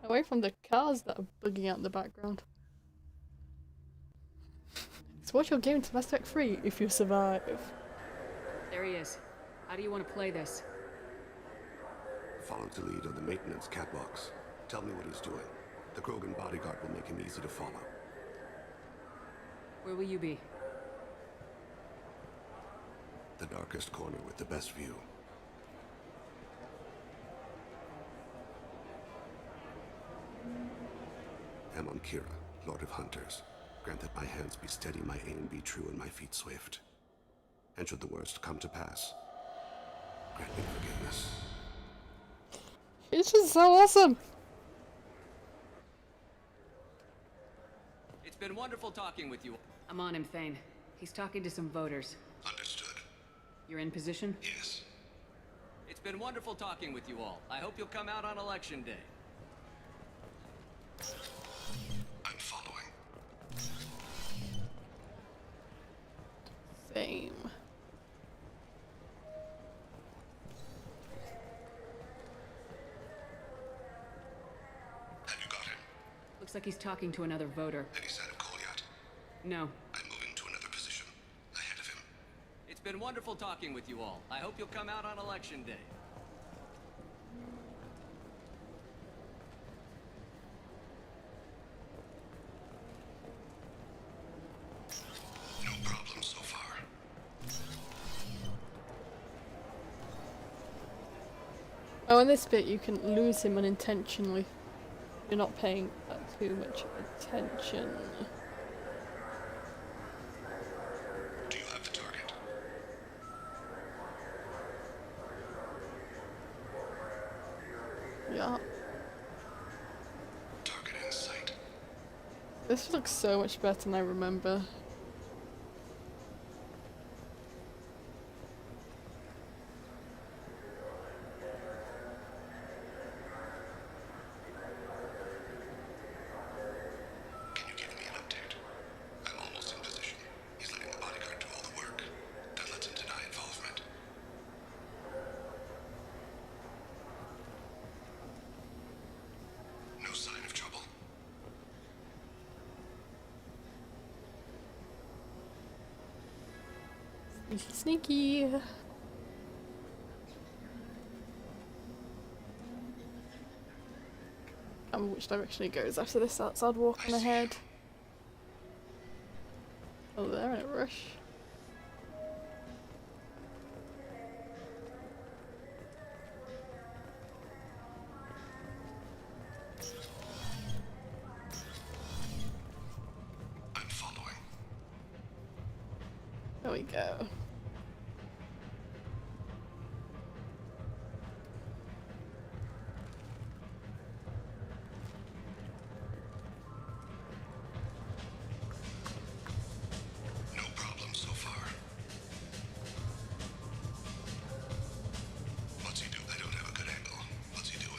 Away from the cars that are bugging out in the background. So watch your game to Mass Effect 3 if you survive. There he is. How do you want to play this? Follow Talid on the maintenance catwalks. Tell me what he's doing. The Krogan bodyguard will make him easy to follow. Where will you be? The darkest corner with the best view. I'm on Kira, Lord of Hunters. Grant that my hands be steady, my aim be true, and my feet swift. And should the worst come to pass, grant me forgiveness. It's just so awesome! It's been wonderful talking with you. I'm on him, Thane. He's talking to some voters. Understood. You're in position? Yes. It's been wonderful talking with you all. I hope you'll come out on election day. I'm following. Same. Have you got him? Looks like he's talking to another voter. Any sign of Kolyat? No. I'm moving to another position. Ahead of him. It's been wonderful talking with you all. I hope you'll come out on election day. No problem so far. Oh, in this bit you can lose him unintentionally. You're not paying too much attention. Do you have the target? Yeah. Target in sight. This looks so much better than I remember. Can you give me an update? I'm almost in position. He's letting the bodyguard do all the work. That lets him deny involvement. No sign of trouble. Sneaky, sneaky. Which direction it goes after this outside walking ahead. Oh, they're in a rush. There we go. No problem so far. What's he do? I don't have a good angle. What's he doing?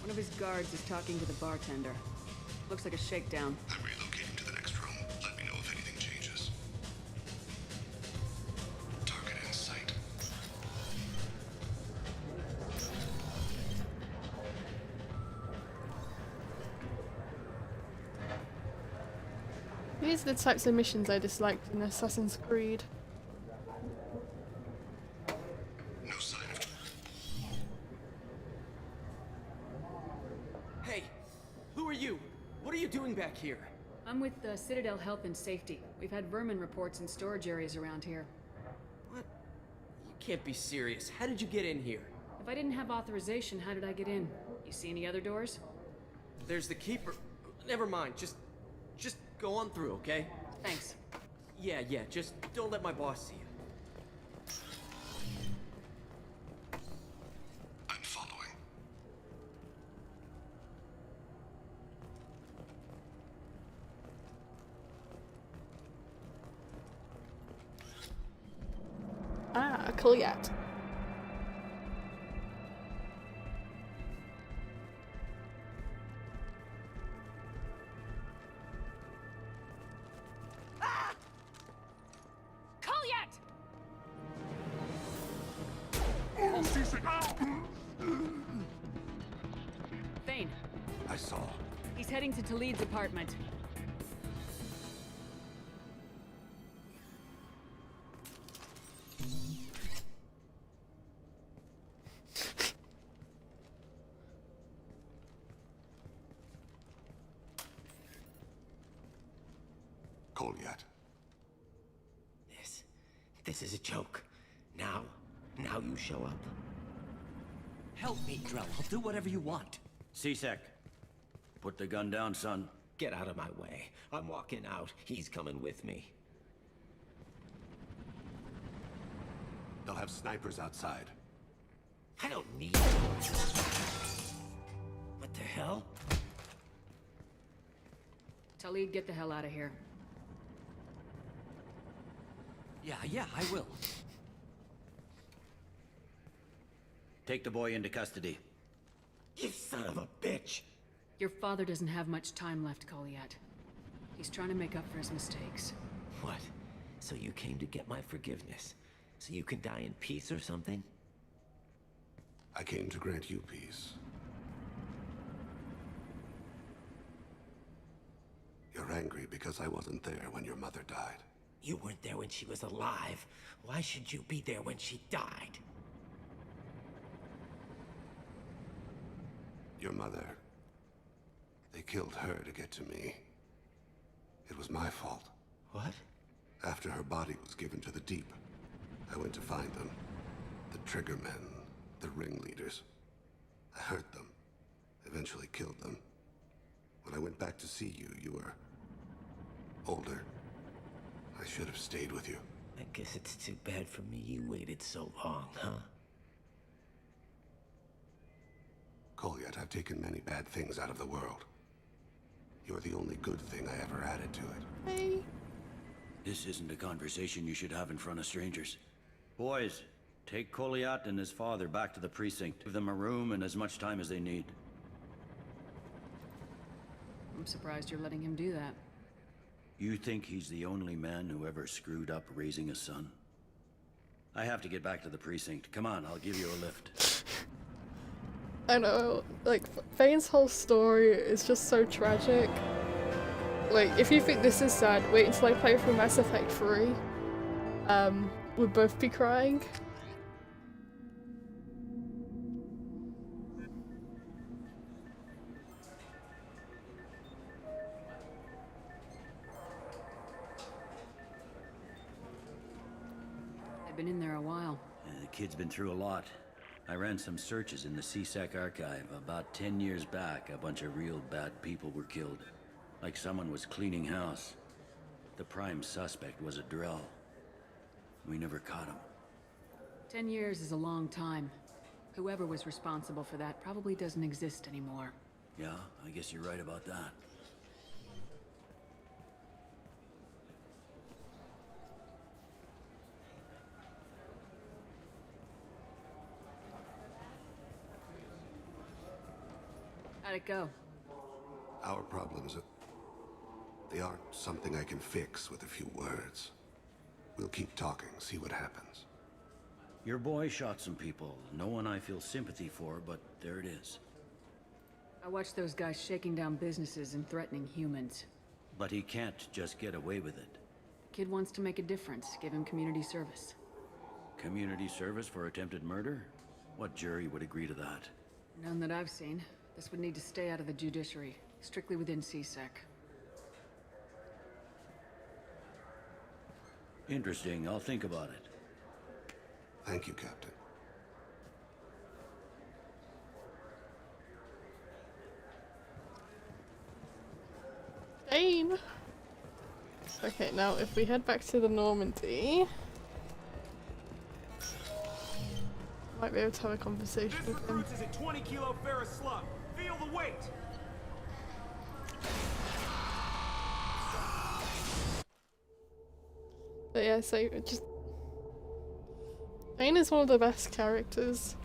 One of his guards is talking to the bartender. Looks like a shakedown. I'm relocating to the next room. Let me know if anything changes. Target in sight. These are the types of missions I disliked in Assassin's Creed. No sign of... Hey! Who are you? What are you doing back here? I'm with the Citadel Health and Safety. We've had vermin reports in storage areas around here. What? You can't be serious. How did you get in here? If I didn't have authorization, how did I get in? You see any other doors? There's the keeper. Never mind. Just go on through, okay? Thanks. Yeah, just don't let my boss see you. I'm following. Ah, cool yet. Thane. I saw. He's heading to Talid's apartment. Kolyat. This is a joke. Now you show up. Help me, Drell. I'll do whatever you want. C-Sec, put the gun down, son. Get out of my way. I'm walking out. He's coming with me. They'll have snipers outside. I don't need... What the hell? Talid, get the hell out of here. Yeah, I will. Take the boy into custody. You son of a bitch! Your father doesn't have much time left, Kolyat. He's trying to make up for his mistakes. What? So you came to get my forgiveness? So you can die in peace or something? I came to grant you peace. You're angry because I wasn't there when your mother died. You weren't there when she was alive. Why should you be there when she died? Your mother. They killed her to get to me. It was my fault. What? After her body was given to the Deep, I went to find them. The Triggermen, the ringleaders. I hurt them. Eventually killed them. When I went back to see you, you were... older. I should have stayed with you. I guess it's too bad for me you waited so long, huh? Kolyat, I've taken many bad things out of the world. You're the only good thing I ever added to it. Hey. This isn't a conversation you should have in front of strangers. Boys, take Kolyat and his father back to the precinct. Give them a room and as much time as they need. I'm surprised you're letting him do that. You think he's the only man who ever screwed up raising a son? I have to get back to the precinct. Come on, I'll give you a lift. I know, like, Thane's whole story is just so tragic. Like, if you think this is sad, wait until I play through Mass Effect 3. We'll both be crying. I've been in there a while. The kid's been through a lot. I ran some searches in the C-Sec archive. About 10 years back, a bunch of real bad people were killed. Like someone was cleaning house. The prime suspect was a Drell. We never caught him. 10 years is a long time. Whoever was responsible for that probably doesn't exist anymore. Yeah, I guess you're right about that. How'd it go? Our problems, they aren't something I can fix with a few words. We'll keep talking, see what happens. Your boy shot some people. No one I feel sympathy for, but there it is. I watched those guys shaking down businesses and threatening humans. But he can't just get away with it. Kid wants to make a difference. Give him community service. Community service for attempted murder? What jury would agree to that? None that I've seen. This would need to stay out of the judiciary. Strictly within CSEC. Interesting. I'll think about it. Thank you, Captain. Dane! Okay, now if we head back to the Normandy... might be able to have a conversation with him. This recruits is a 20-kilo ferrous slug. Feel the weight! But yeah, so just... Dane is one of the best characters.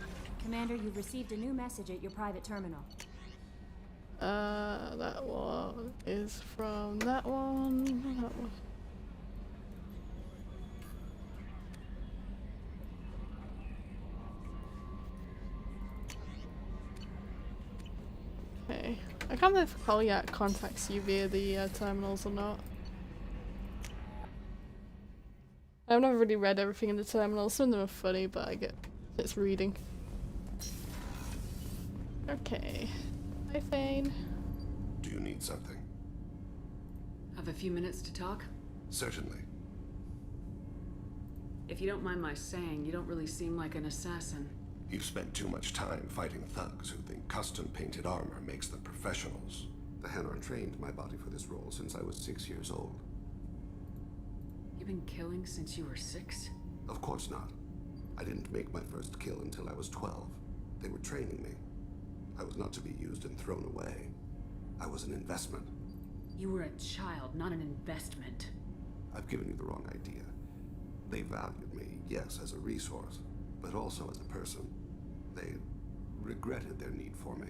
Commander, you've received a new message at your private terminal. That one is from that one. That one. Okay. I can't remember if Kolyak contacts you via the terminals or not. I've never really read everything in the terminals. Some of them are funny, but I get it's reading. Okay. Hi, Thane. Do you need something? Have a few minutes to talk? Certainly. If you don't mind my saying, you don't really seem like an assassin. You've spent too much time fighting thugs who think custom-painted armor makes them professionals. The Hanar trained my body for this role since I was 6 years old. You've been killing since you were 6? Of course not. I didn't make my first kill until I was 12. They were training me. I was not to be used and thrown away. I was an investment. You were a child, not an investment. I've given you the wrong idea. They valued me, yes, as a resource, but also as a person. They regretted their need for me.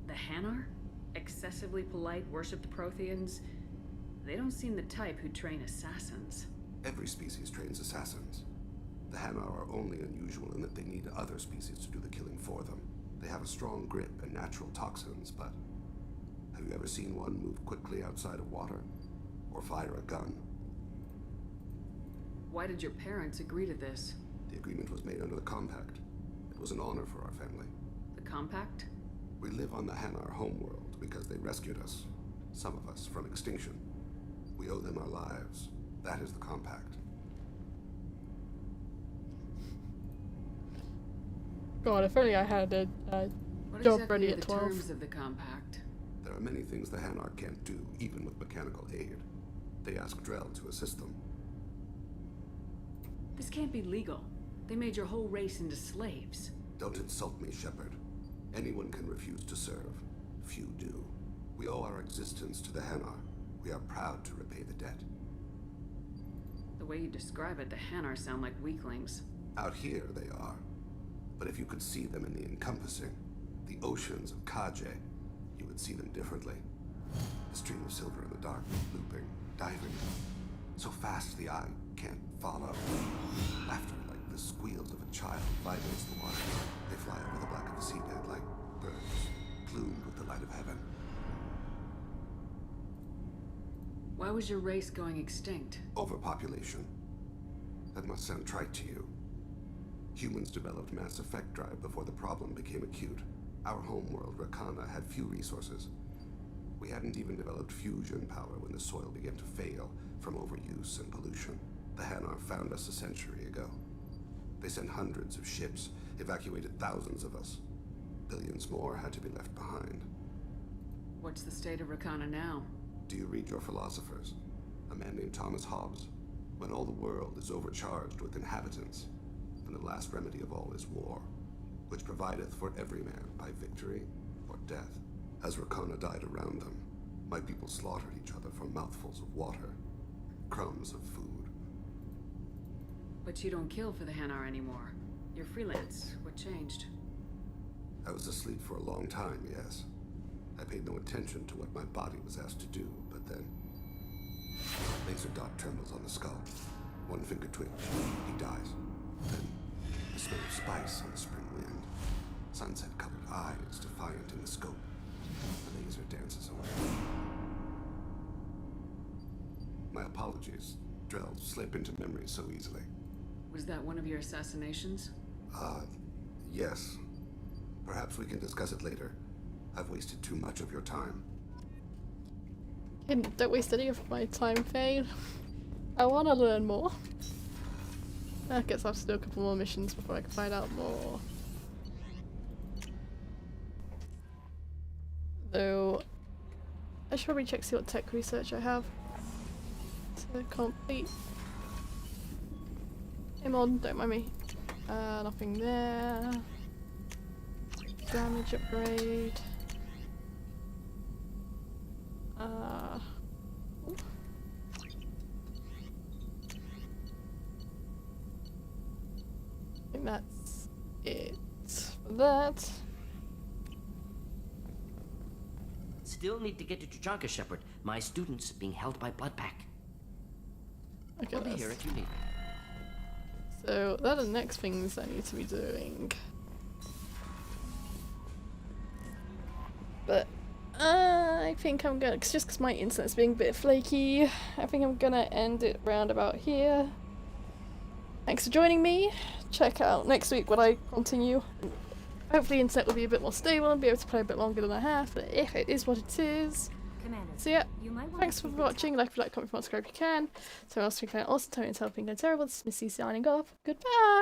The Hanar? Excessively polite, worship the Protheans? They don't seem the type who train assassins. Every species trains assassins. The Hanar are only unusual in that they need other species to do the killing for them. They have a strong grip and natural toxins, but have you ever seen one move quickly outside of water? Or fire a gun? Why did your parents agree to this? The agreement was made under the Compact. It was an honor for our family. The Compact? We live on the Hanar homeworld because they rescued us. Some of us from extinction. We owe them our lives. That is the Compact. God, if only I had a What job exactly ready are at the 12. terms of the Compact? There are many things the Hanar can't do, even with mechanical aid. They ask Drell to assist them. This can't be legal. They made your whole race into slaves. Don't insult me, Shepard. Anyone can refuse to serve. Few do. We owe our existence to the Hanar. We are proud to repay the debt. The way you describe it, the Hanar sound like weaklings. Out here, they are. But if you could see them in the encompassing, the oceans of Kaje, you would see them differently. A stream of silver in the dark, looping, diving. So fast the eye can't follow. Laughter like the squeals of a child vibrates the water. They fly over the black of the seabed like birds, plumed with the light of heaven. Why was your race going extinct? Overpopulation. That must sound trite to you. Humans developed mass effect drive before the problem became acute. Our homeworld, Rakana, had few resources. We hadn't even developed fusion power when the soil began to fail from overuse and pollution. The Hanar found us a century ago. They sent hundreds of ships, evacuated thousands of us. Billions more had to be left behind. What's the state of Rakana now? Do you read your philosophers? A man named Thomas Hobbes? When all the world is overcharged with inhabitants, and the last remedy of all is war, which provideth for every man by victory or death. As Rakona died around them, my people slaughtered each other for mouthfuls of water, crumbs of food. But you don't kill for the Hanar anymore. You're freelance. What changed? I was asleep for a long time, yes. I paid no attention to what my body was asked to do, but then... Laser dot trembles on the skull. One finger twitch. He dies. Then, the smell of spice on the spring wind. Sunset-colored eyes defiant in the scope. The laser dances away. My apologies. Drell slip into memory so easily. Was that one of your assassinations? Yes. Perhaps we can discuss it later. I've wasted too much of your time. Don't waste any of my time, Fade. I want to learn more. I guess I'll have to do a couple more missions before I can find out more. Though, I should probably check see what tech research I have to complete. Hey Mon, don't mind me. Nothing there. Damage upgrade. I think that's it for that. Still need to get to Tuchanka, Shepard. My student's being held by Bloodpack. Okay, I'll be here if you need me. So that are the next things I need to be doing. But I think I'm gonna, just because my internet's being a bit flaky, I think I'm gonna end it round about here. Thanks for joining me. Check out next week when I continue. Hopefully the internet will be a bit more stable and be able to play a bit longer than I have, but if it is what it is. Commander, So yeah, you might want thanks to for take the watching. Like, comment, subscribe if you can. So else we can also tell me it's helping go terrible. This is Missy signing off. Goodbye!